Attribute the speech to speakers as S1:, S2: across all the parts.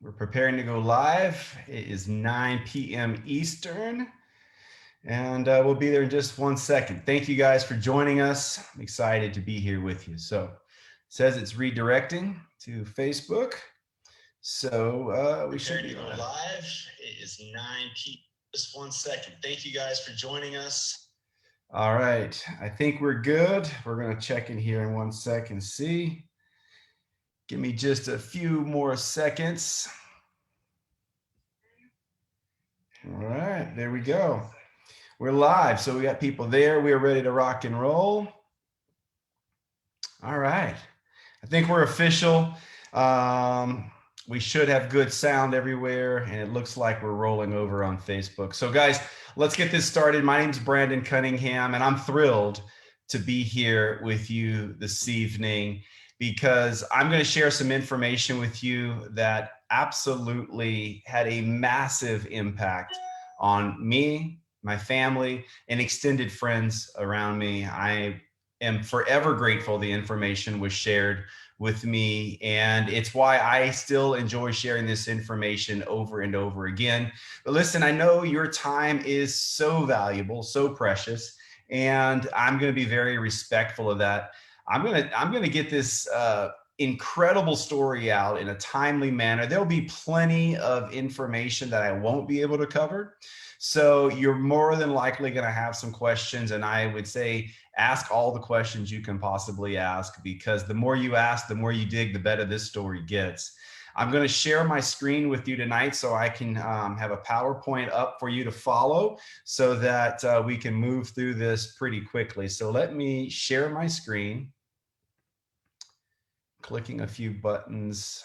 S1: We're preparing to go live. It is 9 p.m. Eastern, and we'll be there in just 1 second. Thank you guys for joining us. I'm excited to be here with you. So, it says it's redirecting to Facebook. So we should be go live. It is 9 p.m. Just 1 second. Thank you guys for joining us. All right. I think we're good. We're going to check in here in 1 second. See. Give me just a few more seconds. All right, there we go. We're live, so we got people there. We are ready to rock and roll. All right, I think we're official. We should have good sound everywhere, and it looks like we're rolling over on Facebook. So guys, let's get this started. My name's Brandon Cunningham, and I'm thrilled to be here with you this evening because I'm going to share some information with you that absolutely had a massive impact on me, my family, and extended friends around me. I am forever grateful the information was shared with me, and it's why I still enjoy sharing this information over and over again. But listen, I know your time is so valuable, so precious, and I'm going to be very respectful of that. I'm going to get this incredible story out in a timely manner. There'll be plenty of information that I won't be able to cover. So you're more than likely going to have some questions, and I would say ask all the questions you can possibly ask, because the more you ask, the more you dig, the better this story gets. I'm going to share my screen with you tonight so I can have a PowerPoint up for you to follow so that we can move through this pretty quickly. So let me share my screen. Clicking a few buttons.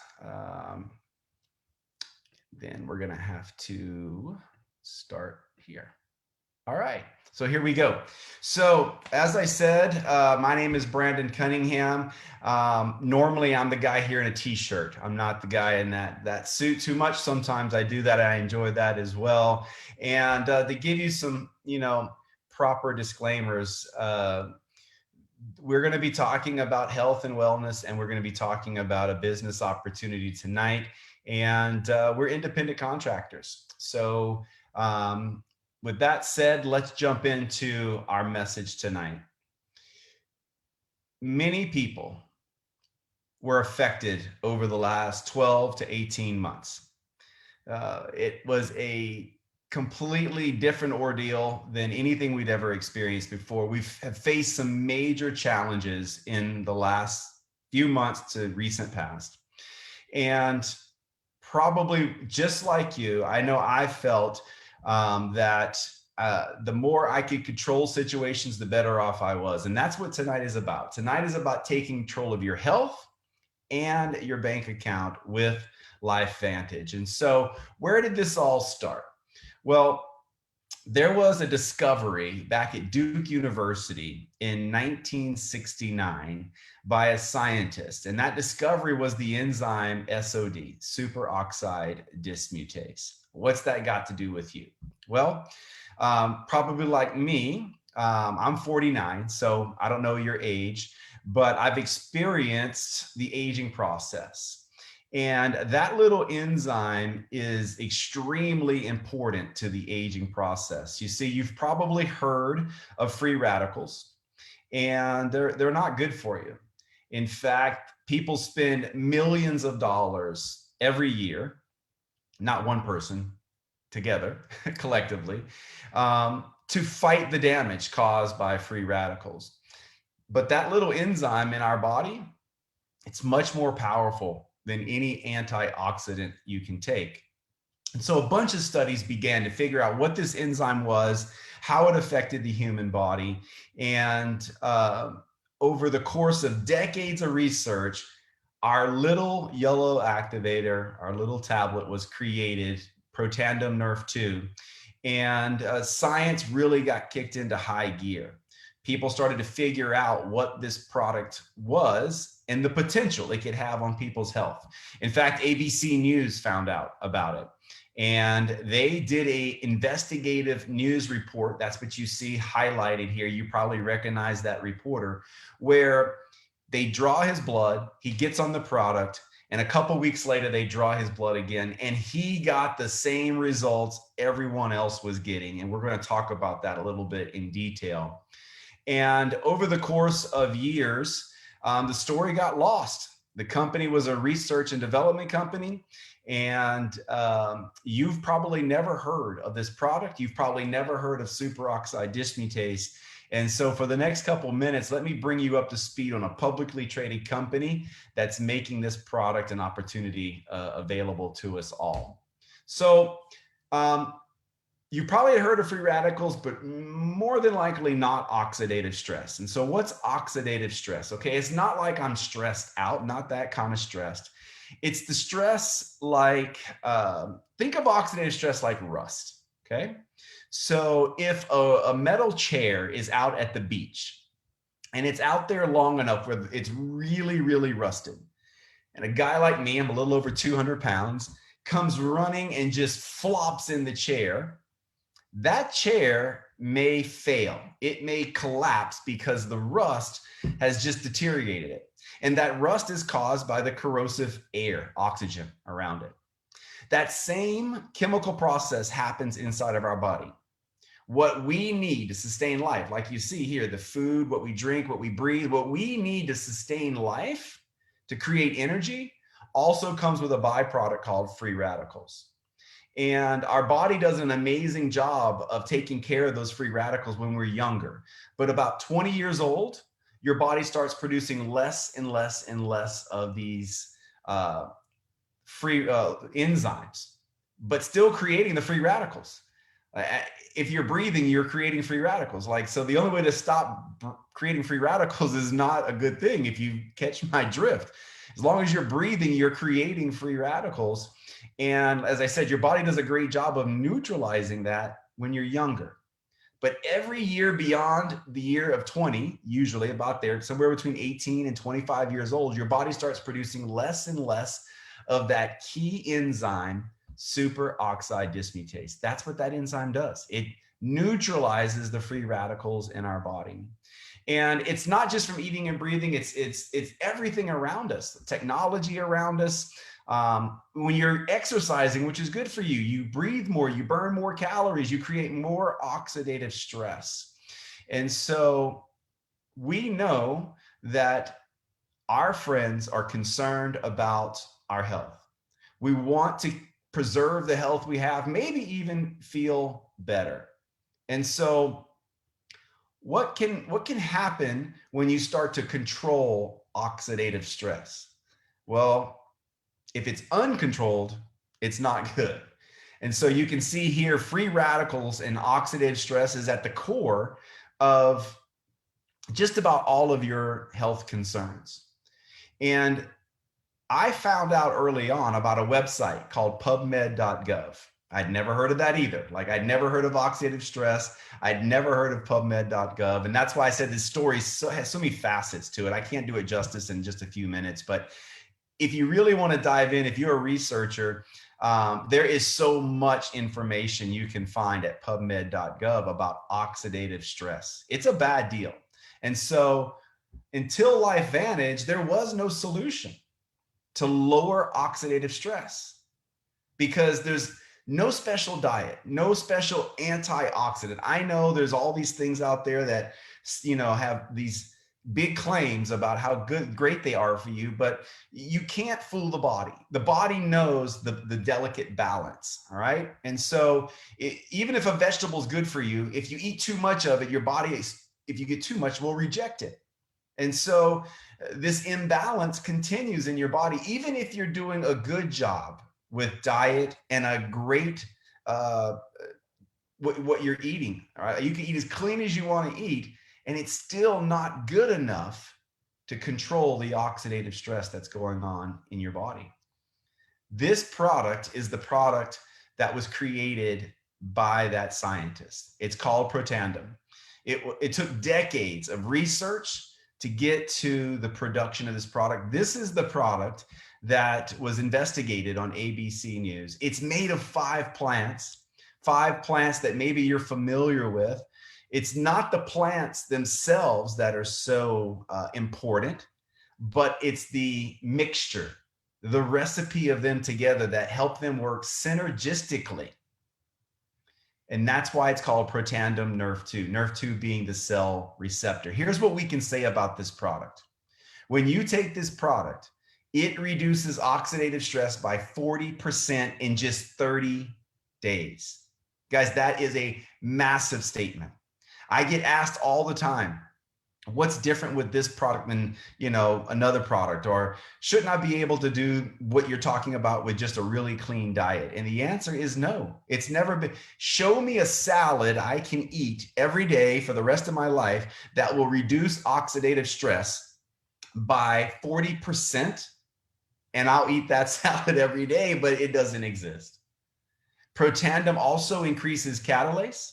S1: Then we're going to have to start here. All right, so here we go. So as I said, my name is Brandon Cunningham. Normally I'm the guy here in a t-shirt. I'm not the guy in that suit too much. Sometimes I do that. I enjoy that as well. And to give you some, proper disclaimers, we're going to be talking about health and wellness, and we're going to be talking about a business opportunity tonight. And we're independent contractors. So with that said, let's jump into our message tonight. Many people were affected over the last 12 to 18 months. It was a completely different ordeal than anything we'd ever experienced before. Have faced some major challenges in the last few months to recent past. And probably just like you, I know I felt that the more I could control situations, the better off I was. And that's what tonight is about. Tonight is about taking control of your health and your bank account with LifeVantage. And so where did this all start? Well, there was a discovery back at Duke University in 1969 by a scientist, and that discovery was the enzyme SOD, superoxide dismutase. What's that got to do with you? Well, probably like me, I'm 49, so I don't know your age, but I've experienced the aging process. And that little enzyme is extremely important to the aging process. You see, you've probably heard of free radicals, and they're not good for you. In fact, people spend millions of dollars every year, not one person, together, collectively, to fight the damage caused by free radicals. But that little enzyme in our body, it's much more powerful than any antioxidant you can take. And so a bunch of studies began to figure out what this enzyme was, how it affected the human body. And over the course of decades of research, our little yellow activator, our little tablet was created, Protandim Nrf2. And science really got kicked into high gear. People started to figure out what this product was and the potential it could have on people's health. In fact, ABC News found out about it, and they did a investigative news report. That's what you see highlighted here. You probably recognize that reporter, where they draw his blood, he gets on the product, And a couple weeks later, they draw his blood again, and he got the same results everyone else was getting. And we're going to talk about that a little bit in detail. And over the course of years, the story got lost. The company was a research and development company. And you've probably never heard of this product. You've probably never heard of superoxide dismutase. And so for the next couple of minutes, let me bring you up to speed on a publicly traded company that's making this product an opportunity available to us all. So you probably heard of free radicals, but more than likely not oxidative stress. And so what's oxidative stress? Okay, it's not like I'm stressed out, not that kind of stressed. It's the stress like, think of oxidative stress like rust, okay? So if a metal chair is out at the beach and it's out there long enough where it's really, really rusted, and a guy like me, I'm a little over 200 pounds, comes running and just flops in the chair, that chair may fail. It may collapse because the rust has just deteriorated it. And that rust is caused by the corrosive air, oxygen around it. That same chemical process happens inside of our body. What we need to sustain life, like you see here, the food, what we drink, what we breathe, what we need to sustain life, to create energy, also comes with a byproduct called free radicals. And our body does an amazing job of taking care of those free radicals when we're younger. But about 20 years old, your body starts producing less and less and less of these free enzymes, but still creating the free radicals. If you're breathing, you're creating free radicals. So the only way to stop creating free radicals is not a good thing, if you catch my drift. As long as you're breathing, you're creating free radicals. And as I said, your body does a great job of neutralizing that when you're younger. But every year beyond the year of 20, usually about there, somewhere between 18 and 25 years old, your body starts producing less and less of that key enzyme, superoxide dismutase. That's what that enzyme does. It neutralizes the free radicals in our body. And it's not just from eating and breathing, it's everything around us, the technology around us. When you're exercising, which is good for you, you breathe more, you burn more calories, you create more oxidative stress. And so we know that our friends are concerned about our health. We want to preserve the health we have, maybe even feel better. And so what can happen when you start to control oxidative stress? Well, if it's uncontrolled, it's not good. And so you can see here, free radicals and oxidative stress is at the core of just about all of your health concerns. And I found out early on about a website called PubMed.gov. I'd never heard of that either. I'd never heard of oxidative stress. I'd never heard of PubMed.gov. And that's why I said this story has so many facets to it. I can't do it justice in just a few minutes, but if you really want to dive in, if you're a researcher, there is so much information you can find at PubMed.gov about oxidative stress. It's a bad deal. And so until LifeVantage, there was no solution to lower oxidative stress because there's no special diet, no special antioxidant. I know there's all these things out there that, have these big claims about how great they are for you, but you can't fool the body. The body knows the delicate balance, all right? And so even if a vegetable is good for you, if you eat too much of it, your body, if you get too much, will reject it. And so this imbalance continues in your body, even if you're doing a good job with diet and a great, what you're eating, all right? You can eat as clean as you want to eat, and it's still not good enough to control the oxidative stress that's going on in your body. This product is the product that was created by that scientist. It's called Protandim. It took decades of research to get to the production of this product. This is the product that was investigated on ABC News. It's made of 5 plants that maybe you're familiar with. It's not the plants themselves that are so important, but it's the mixture the recipe of them together that help them work synergistically. And that's why it's called Protandim Nerf2, Nerf2 being the cell receptor. Here's what we can say about this product. When you take this product, it reduces oxidative stress by 40% in just 30 days. Guys, that is a massive statement. I get asked all the time, what's different with this product than, another product, or shouldn't I be able to do what you're talking about with just a really clean diet? And the answer is no. It's never been. Show me a salad I can eat every day for the rest of my life that will reduce oxidative stress by 40%, and I'll eat that salad every day, but it doesn't exist. Protandim also increases catalase.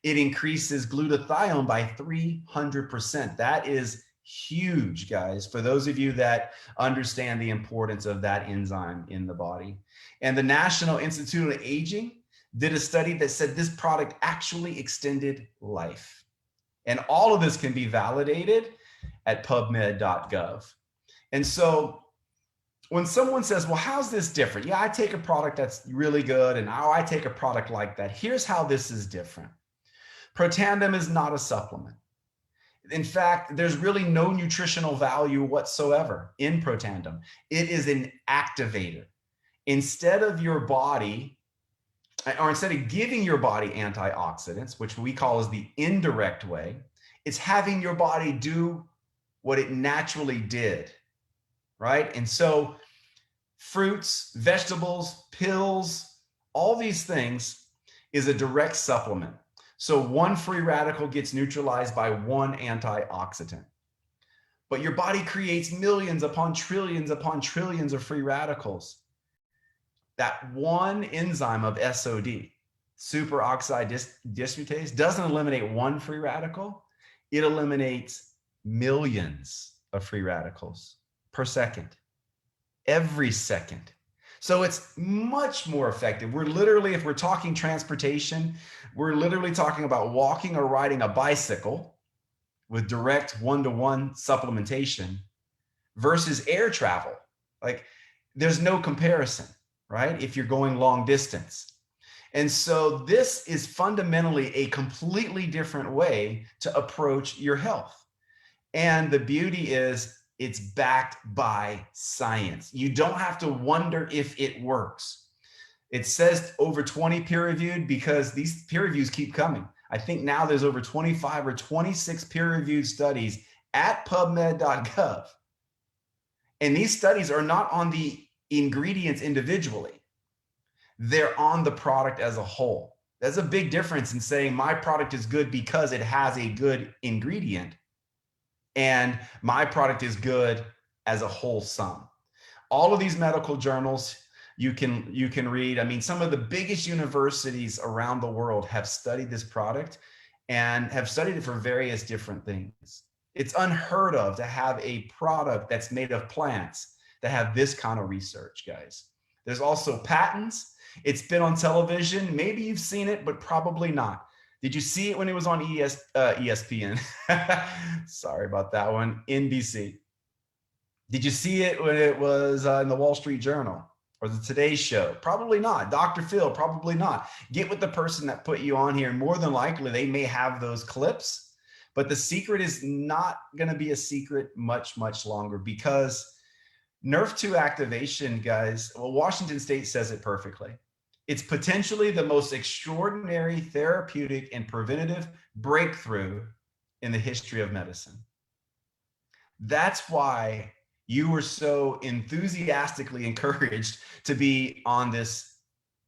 S1: It increases glutathione by 300%. That is huge, guys, for those of you that understand the importance of that enzyme in the body. And the National Institute of Aging did a study that said this product actually extended life. And all of this can be validated at pubmed.gov. And so when someone says, well, how's this different? Yeah, I take a product that's really good, and I take a product like that. Here's how this is different. Protandim is not a supplement. In fact, there's really no nutritional value whatsoever in Protandim. It is an activator. Instead of your body, or instead of giving your body antioxidants, which we call as the indirect way, it's having your body do what it naturally did, right? And so fruits, vegetables, pills, all these things is a direct supplement. So one free radical gets neutralized by one antioxidant. But your body creates millions upon trillions of free radicals. That one enzyme of SOD, superoxide dismutase, doesn't eliminate one free radical. It eliminates millions of free radicals per second, every second. So it's much more effective. We're literally, if we're talking transportation, we're literally talking about walking or riding a bicycle with direct one-to-one supplementation versus air travel. Like, there's no comparison, right? If you're going long distance. And so this is fundamentally a completely different way to approach your health. And the beauty is, it's backed by science. You don't have to wonder if it works. It says over 20 peer-reviewed because these peer reviews keep coming. I think now there's over 25 or 26 peer-reviewed studies at pubmed.gov. And these studies are not on the ingredients individually. They're on the product as a whole. There's a big difference in saying my product is good because it has a good ingredient, and my product is good as a whole sum. All of these medical journals you can read. I mean, some of the biggest universities around the world have studied this product and have studied it for various different things. It's unheard of to have a product that's made of plants that have this kind of research, guys. There's also patents. It's been on television. Maybe you've seen it, but probably not. Did you see it when it was on ESPN? Sorry about that one. NBC. Did you see it when it was in the Wall Street Journal or the Today Show? Probably not. Dr. Phil, probably not. Get with the person that put you on here. More than likely, they may have those clips, but the secret is not going to be a secret much, much longer, because Nerf2 activation, guys, well, Washington State says it perfectly. It's potentially the most extraordinary therapeutic and preventative breakthrough in the history of medicine. That's why you were so enthusiastically encouraged to be on this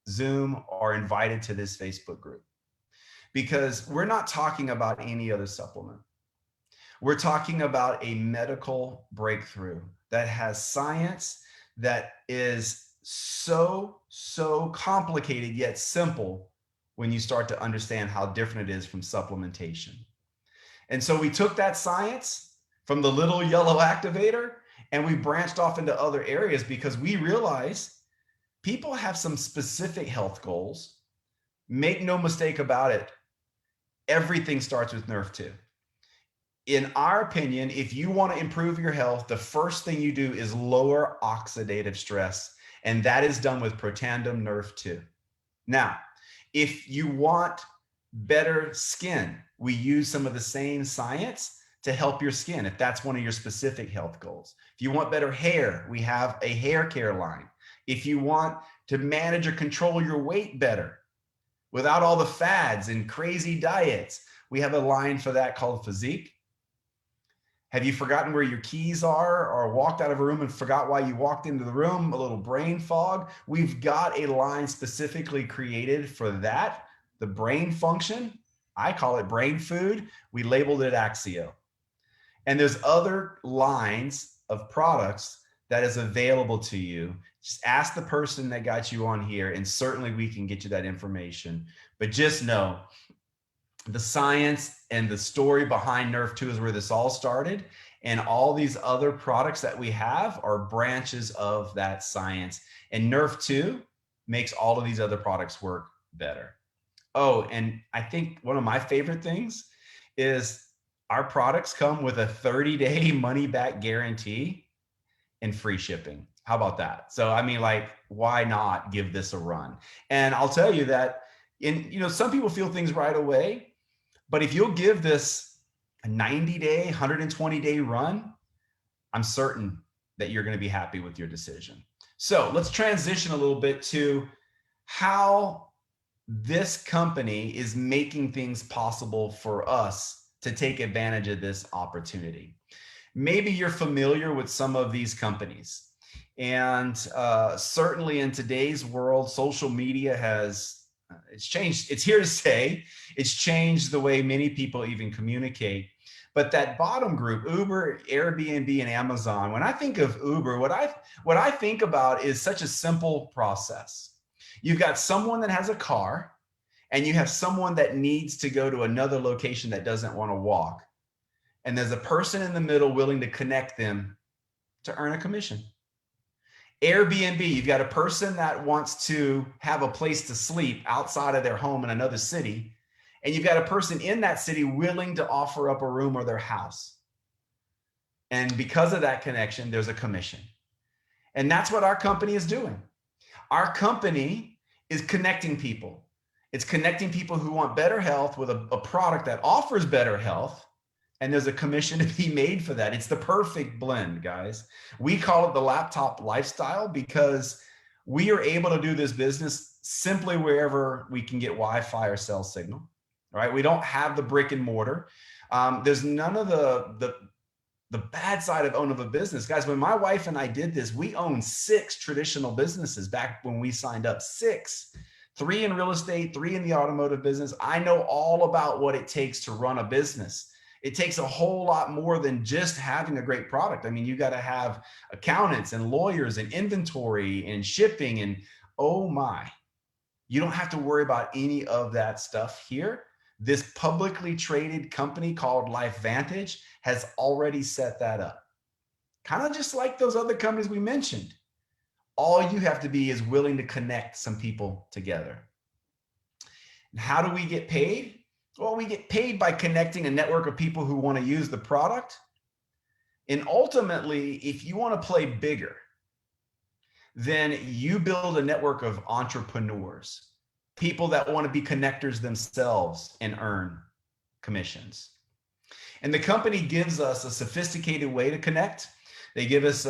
S1: Zoom or invited to this Facebook group, because we're not talking about any other supplement. We're talking about a medical breakthrough that has science that is so complicated yet simple when you start to understand how different it is from supplementation. And so we took that science from the little yellow activator and we branched off into other areas, because we realize people have some specific health goals. Make no mistake about it, everything starts with Nerf2. in our opinion, if you want to improve your health, the first thing you do is lower oxidative stress. And that is done with Protandim Nerf 2. Now, if you want better skin, we use some of the same science to help your skin if that's one of your specific health goals. If you want better hair, we have a hair care line. If you want to manage or control your weight better without all the fads and crazy diets, we have a line for that called Physique. Have you forgotten where your keys are or walked out of a room and forgot why you walked into the room? A little brain fog. We've got a line specifically created for that, the brain function. I call it brain food. We labeled it Axio. And there's other lines of products that is available to you. Just ask the person that got you on here, and certainly we can get you that information. But just know the science and the story behind Nerf 2 is where this all started. And all these other products that we have are branches of that science. And Nerf 2 makes all of these other products work better. Oh, and I think one of my favorite things is our products come with a 30-day money-back guarantee and free shipping. How about that? So, I mean, like, why not give this a run? And I'll tell you that some people feel things right away. But if you'll give this a 90-day, 120-day run, I'm certain that you're going to be happy with your decision. So let's transition a little bit to how this company is making things possible for us to take advantage of this opportunity. Maybe you're familiar with some of these companies. And certainly in today's world, social media it's changed. It's here to stay. It's changed the way many people even communicate. But that bottom group, Uber, Airbnb, and Amazon, when I think of Uber, what I think about is such a simple process. You've got someone that has a car, and you have someone that needs to go to another location that doesn't want to walk. And there's a person in the middle willing to connect them to earn a commission. Airbnb, you've got a person that wants to have a place to sleep outside of their home in another city, and you've got a person in that city willing to offer up a room or their house. And because of that connection, there's a commission. And that's what our company is doing. Our company is connecting people. It's connecting people who want better health with a product that offers better health. And there's a commission to be made for that. It's the perfect blend, guys. We call it the laptop lifestyle because we are able to do this business simply wherever we can get Wi-Fi or cell signal, right? We don't have the brick and mortar. There's none of the bad side of owning a business. Guys, when my wife and I did this, we owned 6 traditional businesses back when we signed up, 6. 3 in real estate, 3 in the automotive business. I know all about what it takes to run a business. It takes a whole lot more than just having a great product. I mean, you got to have accountants and lawyers and inventory and shipping and oh my, you don't have to worry about any of that stuff here. This publicly traded company called LifeVantage has already set that up. Kind of just like those other companies we mentioned. All you have to be is willing to connect some people together. And how do we get paid? Well, we get paid by connecting a network of people who want to use the product. And ultimately, if you want to play bigger, then you build a network of entrepreneurs, people that want to be connectors themselves and earn commissions. And the company gives us a sophisticated way to connect. They give us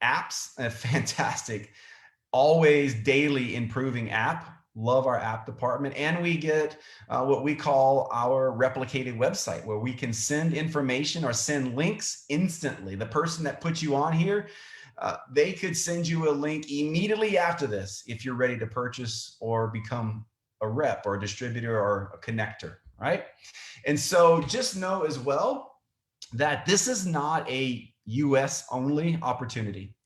S1: apps, a fantastic, always daily improving app. Love our app department. And we get what we call our replicated website, where we can send information or send links instantly. The person that put you on here, they could send you a link immediately after this if you're ready to purchase or become a rep or a distributor or a connector, right? And so just know as well that this is not a US only opportunity.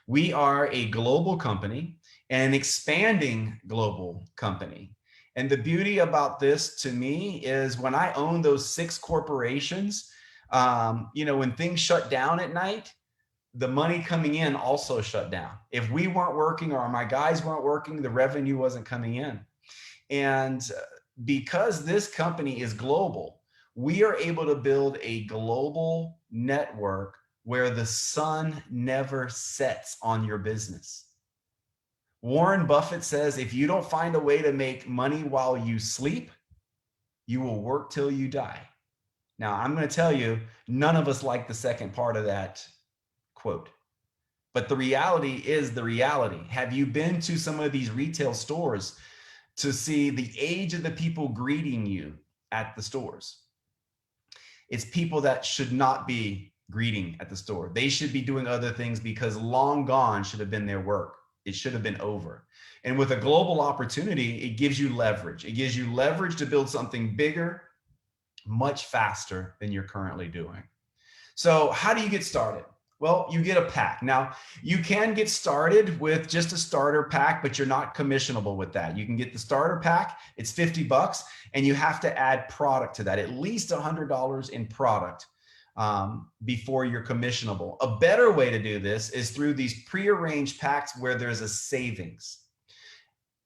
S1: We are a global company, an expanding global company. And the beauty about this to me is when I own those 6 corporations, when things shut down at night, the money coming in also shut down. If we weren't working or my guys weren't working, the revenue wasn't coming in. And because this company is global, We are able to build a global network where the sun never sets on your business. Warren Buffett says, if you don't find a way to make money while you sleep, you will work till you die. Now, I'm going to tell you, none of us like the second part of that quote. But the reality is the reality. Have you been to some of these retail stores to see the age of the people greeting you at the stores? It's people that should not be greeting at the store. They should be doing other things because long gone should have been their work. It should have been over. And with a global opportunity, it gives you leverage. It gives you leverage to build something bigger, much faster than you're currently doing. So how do you get started? Well, you get a pack. Now, you can get started with just a starter pack, but you're not commissionable with that. You can get the starter pack. It's $50, and you have to add product to that, at least $100 in product before you're commissionable. A better way to do this is through these prearranged packs where there's a savings.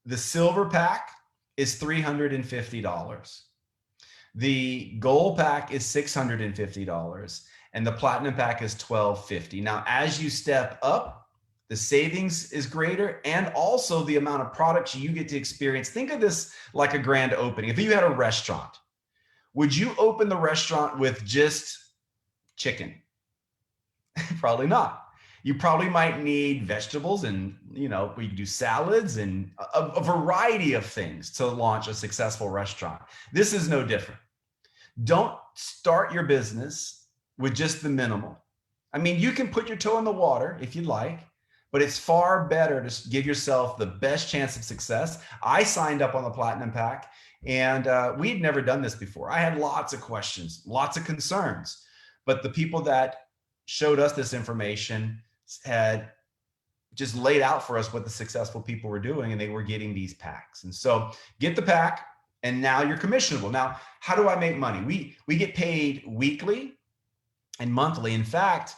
S1: The silver pack is $350. The gold pack is $650. And the platinum pack is $1,250. Now, as you step up, the savings is greater, and also the amount of products you get to experience. Think of this like a grand opening. If you had a restaurant, would you open the restaurant with just chicken? Probably not. You probably might need vegetables, and we can do salads and a variety of things to launch a successful restaurant. This is no different. Don't start your business with just the minimal. I mean, you can put your toe in the water if you'd like, but it's far better to give yourself the best chance of success. I signed up on the Platinum Pack, and we had never done this before. I had lots of questions, lots of concerns, but the people that showed us this information had just laid out for us what the successful people were doing, and they were getting these packs. And so get the pack, and now you're commissionable. Now, how do I make money? We get paid weekly and monthly. In fact,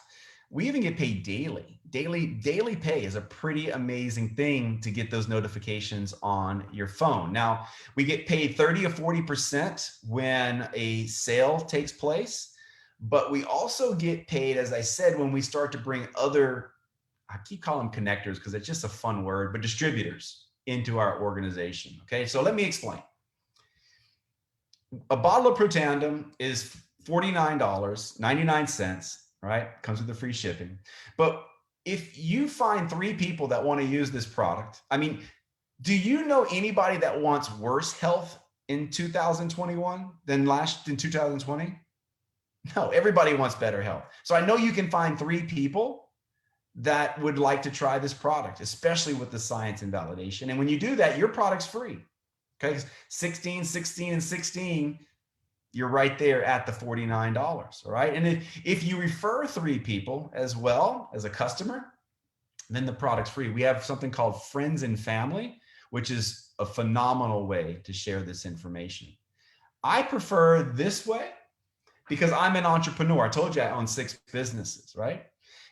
S1: we even get paid daily. Daily pay is a pretty amazing thing to get those notifications on your phone. Now, we get paid 30 or 40% when a sale takes place, but we also get paid, as I said, when we start to bring other, I keep calling them connectors because it's just a fun word, but distributors into our organization. Okay, so let me explain. A bottle of Protandim is $49.99, right? Comes with the free shipping. But if you find 3 people that want to use this product, I mean, do you know anybody that wants worse health in 2021 than in 2020? No, everybody wants better health. So I know you can find 3 people that would like to try this product, especially with the science and validation. And when you do that, your product's free. Okay, 16, 16, and 16, you're right there at the $49, all right? And if you refer 3 people as well as a customer, then the product's free. We have something called Friends and Family, which is a phenomenal way to share this information. I prefer this way because I'm an entrepreneur. I told you I own 6 businesses, right?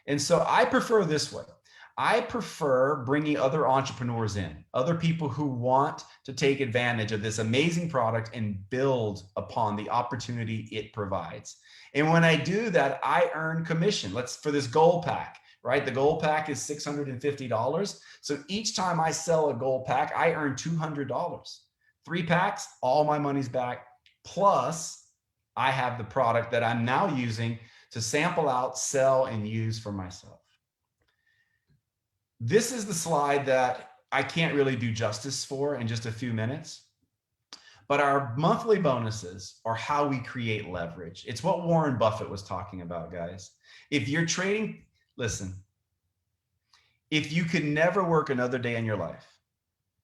S1: And so I prefer this way. I prefer bringing other entrepreneurs in, other people who want to take advantage of this amazing product and build upon the opportunity it provides. And when I do that, I earn commission. For this gold pack, right? The gold pack is $650. So each time I sell a gold pack, I earn $200. 3 packs, all my money's back. Plus, I have the product that I'm now using to sample out, sell, and use for myself. This is the slide that I can't really do justice for in just a few minutes, but our monthly bonuses are how we create leverage. It's what Warren Buffett was talking about, guys. If you're trading, listen, if you could never work another day in your life,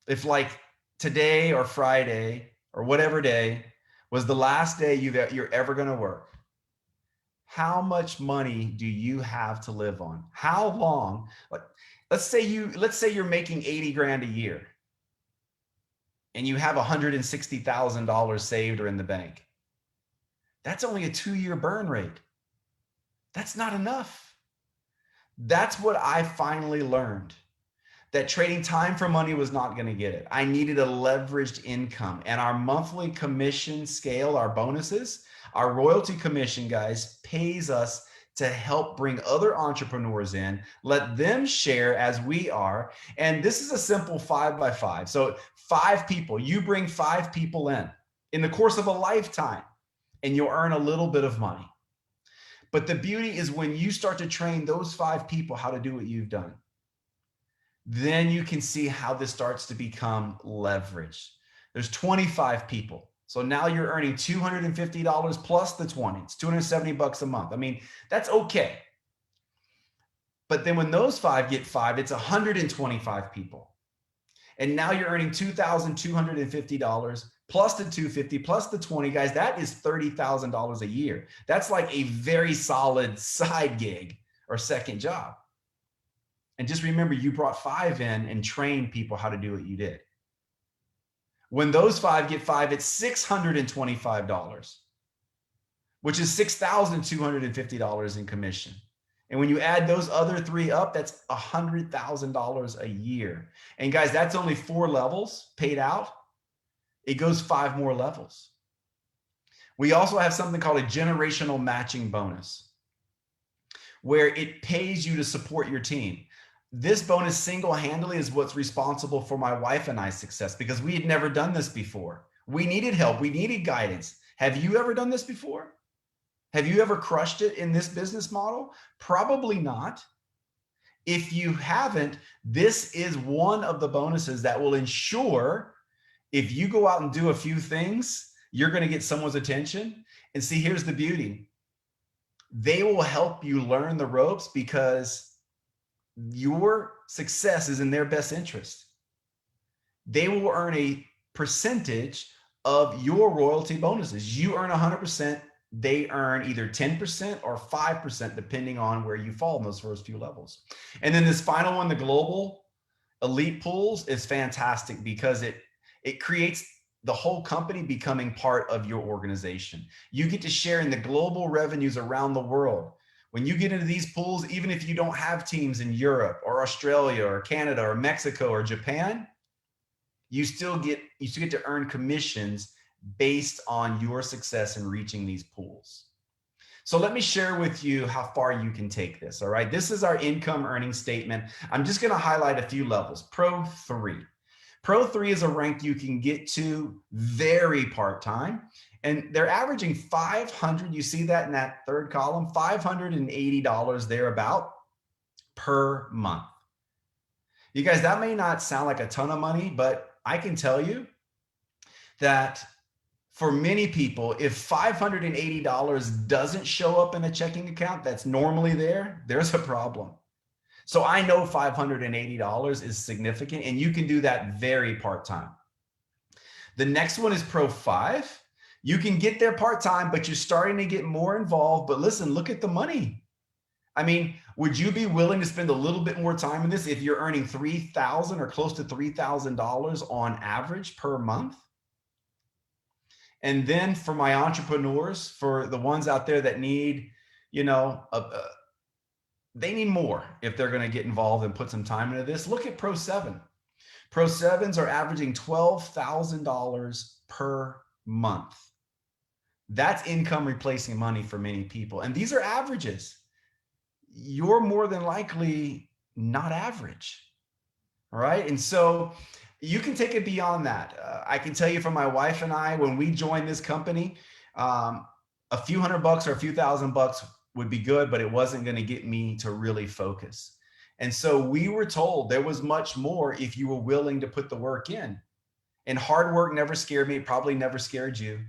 S1: if like today or Friday or whatever day was the last day you're ever going to work, how much money do you have to live on? How long? Let's say you're making 80 grand a year and you have $160,000 saved or in the bank. That's only a 2-year burn rate. That's not enough. That's what I finally learned. that trading time for money was not going to get it. I needed a leveraged income, and our monthly commission scale, our bonuses, our royalty commission, guys, pays us to help bring other entrepreneurs in, let them share as we are. And this is a simple 5x5. So 5 people, you bring 5 people in the course of a lifetime, and you'll earn a little bit of money. But the beauty is when you start to train those 5 people how to do what you've done, then you can see how this starts to become leveraged. There's 25 people. So now you're earning $250 plus the 20. It's $270 a month. I mean, that's okay. But then when those 5 get 5, it's 125 people. And now you're earning $2,250 plus the 250 plus the 20, guys. That is $30,000 a year. That's like a very solid side gig or second job. And just remember, you brought 5 in and trained people how to do what you did. When those 5 get 5, it's $625, which is $6,250 in commission. And when you add those other 3 up, that's $100,000 a year. And guys, that's only 4 levels paid out. It goes 5 more levels. We also have something called a generational matching bonus, where it pays you to support your team. This bonus single-handedly is what's responsible for my wife and I's success, because we had never done this before. We needed help. We needed guidance. Have you ever done this before? Have you ever crushed it in this business model? Probably not. If you haven't, this is one of the bonuses that will ensure if you go out and do a few things, you're going to get someone's attention. And see, here's the beauty. They will help you learn the ropes because your success is in their best interest. They will earn a percentage of your royalty bonuses. You earn 100%. They earn either 10% or 5%, depending on where you fall in those first few levels. And then this final one, the global elite pools, is fantastic because it creates the whole company becoming part of your organization. You get to share in the global revenues around the world. When you get into these pools, even if you don't have teams in Europe or Australia or Canada or Mexico or Japan, you still get to earn commissions based on your success in reaching these pools. So let me share with you how far you can take this. All right. This is our income earning statement. I'm just going to highlight a few levels. Pro 3. Pro 3 is a rank you can get to very part-time. And they're averaging $500. You see that in that third column, $580 thereabout per month. You guys, that may not sound like a ton of money, but I can tell you that for many people, if $580 doesn't show up in a checking account that's normally there, there's a problem. So I know $580 is significant, and you can do that very part-time. The next one is Pro 5. You can get there part-time, but you're starting to get more involved. But listen, look at the money. I mean, would you be willing to spend a little bit more time in this if you're earning $3,000 or close to $3,000 on average per month? And then for my entrepreneurs, for the ones out there that need, they need more if they're going to get involved and put some time into this. Look at Pro 7. Pro 7s are averaging $12,000 per month. That's income replacing money for many people. And these are averages. You're more than likely not average. All right. And so you can take it beyond that. I can tell you from my wife and I, when we joined this company, a few $100 or a few $1,000 would be good, but it wasn't going to get me to really focus. And so we were told there was much more if you were willing to put the work in. And hard work never scared me. It probably never scared you.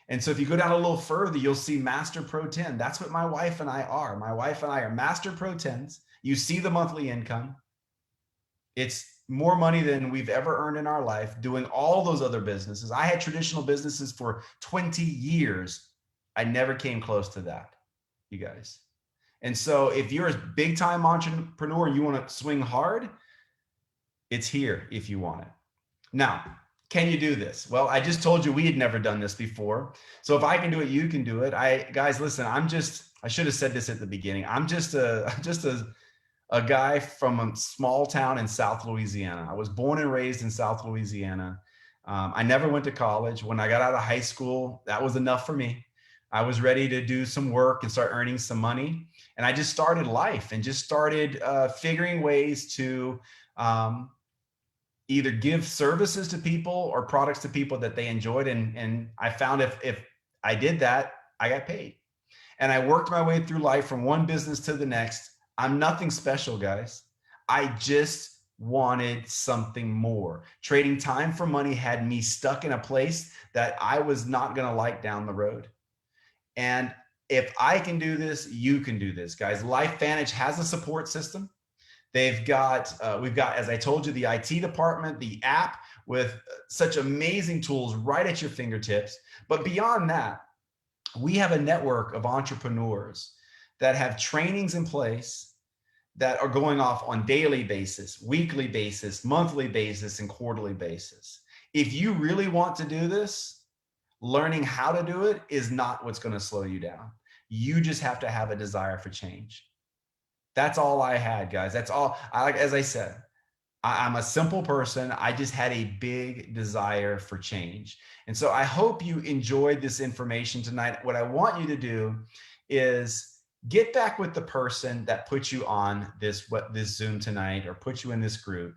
S1: And so if you go down a little further, you'll see Master Pro 10. That's what my wife and I are. My wife and I are Master Pro 10s. You see the monthly income. It's more money than we've ever earned in our life doing all those other businesses. I had traditional businesses for 20 years. I never came close to that, you guys. And so if you're a big time entrepreneur and you want to swing hard, it's here if you want it. Now, can you do this? Well, I just told you we had never done this before. So if I can do it, you can do it. Guys, listen, I should have said this at the beginning. I'm just a a guy from a small town in South Louisiana. I was born and raised in South Louisiana. I never went to college. When I got out of high school, that was enough for me. I was ready to do some work and start earning some money. And I just started life and just started figuring ways to either give services to people or products to people that they enjoyed. And I found if I did that, I got paid. And I worked my way through life from one business to the next. I'm nothing special, guys. I just wanted something more. Trading time for money had me stuck in a place that I was not going to like down the road. And if I can do this, you can do this, guys. LifeVantage has a support system. We've got, as I told you, the IT department, the app with such amazing tools right at your fingertips. But beyond that, we have a network of entrepreneurs that have trainings in place that are going off on daily basis, weekly basis, monthly basis, and quarterly basis. If you really want to do this, learning how to do it is not what's going to slow you down. You just have to have a desire for change. That's all I had, guys. That's all. As I said, I'm a simple person. I just had a big desire for change. And so I hope you enjoyed this information tonight. What I want you to do is get back with the person that put you on this Zoom tonight or put you in this group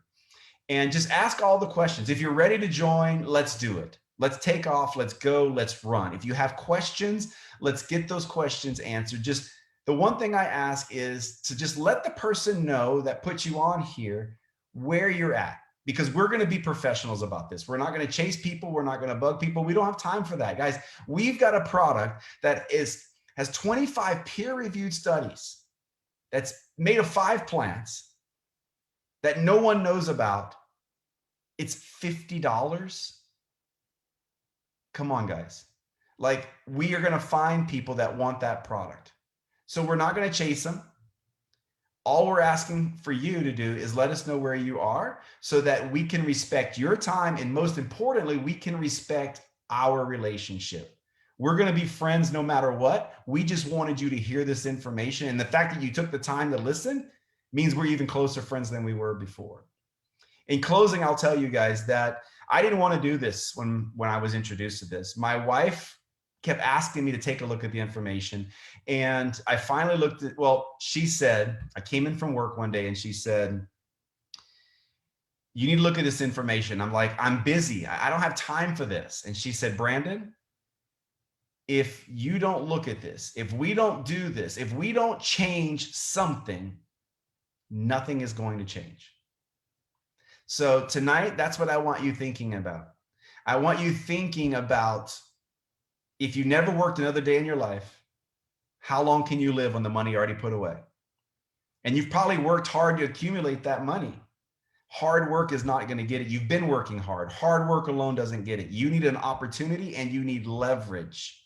S1: and just ask all the questions. If you're ready to join, let's do it. Let's take off. Let's go. Let's run. If you have questions, let's get those questions answered. Just the one thing I ask is to just let the person know that put you on here where you're at, because we're going to be professionals about this. We're not going to chase people. We're not going to bug people. We don't have time for that, guys. We've got a product that has 25 peer-reviewed studies that's made of 5 plants that no one knows about. It's $50. Come on, guys. Like, we are going to find people that want that product. So we're not going to chase them. All we're asking for you to do is let us know where you are so that we can respect your time. And most importantly, we can respect our relationship. We're going to be friends no matter what. We just wanted you to hear this information. And the fact that you took the time to listen means we're even closer friends than we were before. In closing, I'll tell you guys that I didn't want to do this when I was introduced to this. My wife kept asking me to take a look at the information. And I finally looked at, she said, I came in from work one day and she said, you need to look at this information. I'm like, I'm busy. I don't have time for this. And she said, Brandon, if you don't look at this, if we don't do this, if we don't change something, nothing is going to change. So tonight, that's what I want you thinking about. I want you thinking about, if you never worked another day in your life, how long can you live on the money you already put away? And you've probably worked hard to accumulate that money. Hard work is not going to get it. You've been working hard. Hard work alone doesn't get it. You need an opportunity and you need leverage.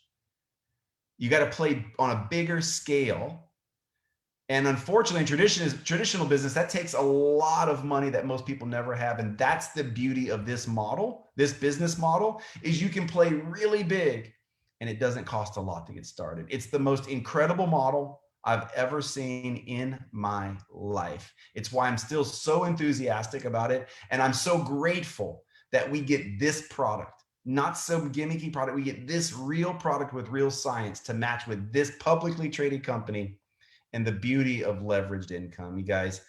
S1: You got to play on a bigger scale. And unfortunately, in traditional business, that takes a lot of money that most people never have. And that's the beauty of this model, this business model, is you can play really big and it doesn't cost a lot to get started. It's the most incredible model I've ever seen in my life. It's why I'm still so enthusiastic about it. And I'm so grateful that we get this product, not some gimmicky product. We get this real product with real science to match with this publicly traded company and the beauty of leveraged income. You guys,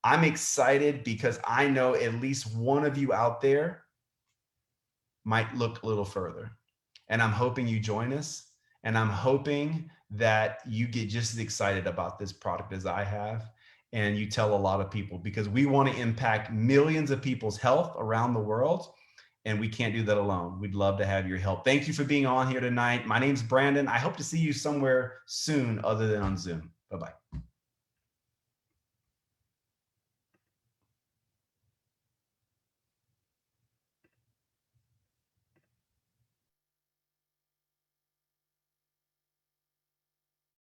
S1: I'm excited because I know at least one of you out there might look a little further. And I'm hoping you join us. And I'm hoping that you get just as excited about this product as I have. And you tell a lot of people, because we want to impact millions of people's health around the world. And we can't do that alone. We'd love to have your help. Thank you for being on here tonight. My name's Brandon. I hope to see you somewhere soon other than on Zoom. Bye-bye.